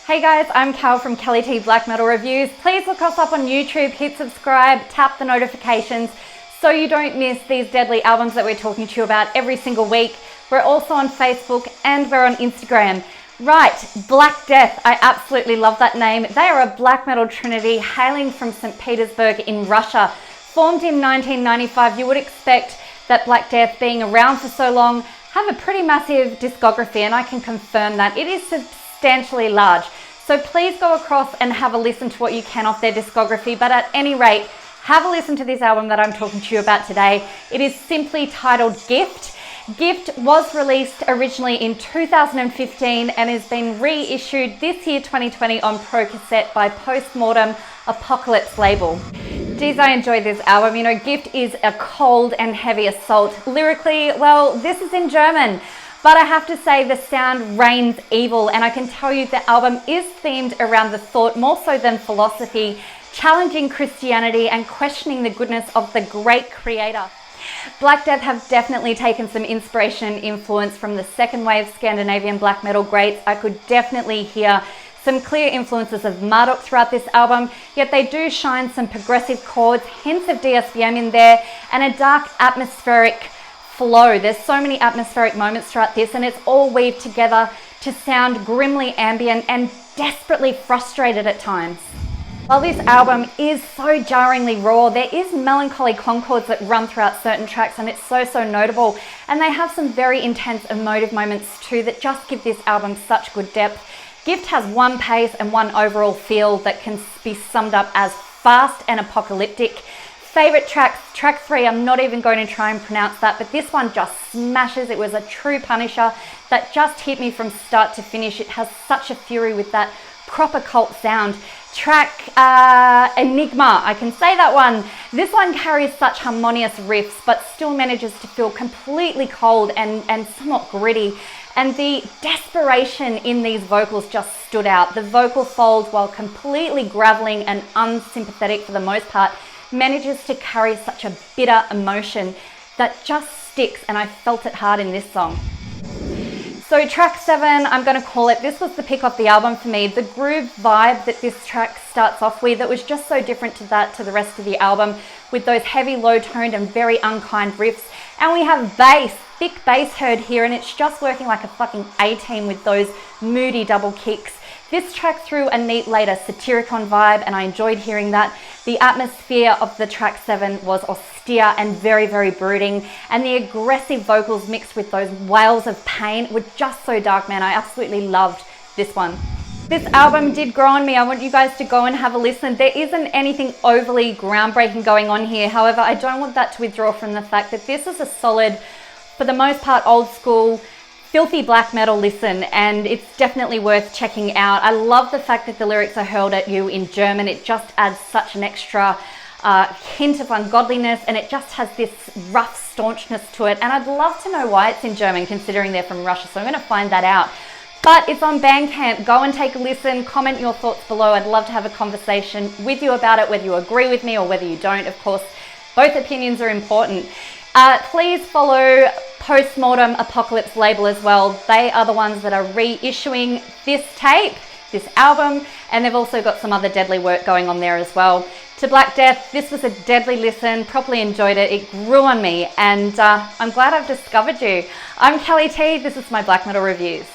Hey guys, I'm Cal from Kelly T Black Metal Reviews. Please look us up on YouTube, hit subscribe, tap the notifications so you don't miss these deadly albums that we're talking to you about every single week. We're also on Facebook and we're on Instagram. Right, Blackdeath, I absolutely love that name. They are a black metal trinity hailing from St Petersburg in Russia. Formed in 1995, you would expect that Blackdeath, being around for so long, have a pretty massive discography, and I can confirm that. It is substantially large. So please go across and have a listen to what you can off their discography. But at any rate, have a listen to this album that I'm talking to you about today. It is simply titled Gift. Gift was released originally in 2015 and has been reissued this year, 2020, on pro-cassette by Postmortem Apocalypse Label. Geez, I enjoyed this album. You know, Gift is a cold and heavy assault. Lyrically, well, this is in German. But I have to say the sound reigns evil, and I can tell you the album is themed around the thought more so than philosophy, challenging Christianity and questioning the goodness of the great creator. Blackdeath have definitely taken some inspiration and influence from the second wave Scandinavian black metal greats. I could definitely hear some clear influences of Marduk throughout this album, yet they do shine some progressive chords, hints of DSBM in there, and a dark atmospheric flow. There's so many atmospheric moments throughout this, and it's all weaved together to sound grimly ambient and desperately frustrated at times. While this album is so jarringly raw, there is melancholy concords that run throughout certain tracks, and it's so notable. And they have some very intense emotive moments too that just give this album such good depth. Gift has one pace and one overall feel that can be summed up as fast and apocalyptic. Favorite tracks, track 3, I'm not even going to try and pronounce that, but this one just smashes. It was a true punisher that just hit me from start to finish. It has such a fury with that proper cult sound. Track Enigma, I can say that one. This one carries such harmonious riffs, but still manages to feel completely cold and somewhat gritty. And the desperation in these vocals just stood out. The vocal fold, while completely gravelling and unsympathetic for the most part, manages to carry such a bitter emotion that just sticks, and I felt it hard in this song. So track 7, I'm going to call it, this was the pick off the album for me. The groove vibe that this track starts off with, that was just so different to the rest of the album, with those heavy, low-toned and very unkind riffs. And we have bass, thick bass heard here, and it's just working like a fucking A-team with those moody double kicks. This track threw a neat later Satyricon vibe, and I enjoyed hearing that. The atmosphere of the track 7 was austere and very brooding, and the aggressive vocals mixed with those wails of pain were just so dark, man. I absolutely loved this one. This album did grow on me. I want you guys to go and have a listen. There isn't anything overly groundbreaking going on here. However, I don't want that to withdraw from the fact that this is a solid, for the most part, old school, filthy black metal listen, and it's definitely worth checking out. I love the fact that the lyrics are hurled at you in German. It just adds such an extra hint of ungodliness, and it just has this rough staunchness to it. And I'd love to know why it's in German, considering they're from Russia, so I'm going to find that out. But it's on Bandcamp. Go and take a listen, comment your thoughts below. I'd love to have a conversation with you about it, whether you agree with me or whether you don't. Of course, both opinions are important. Please follow Postmortem Apocalypse Label as well. They are the ones that are reissuing this tape, this album, and they've also got some other deadly work going on there as well. To Blackdeath, this was a deadly listen, properly enjoyed it. It grew on me, and I'm glad I've discovered you. I'm Kelly T, this is my Black Metal Reviews.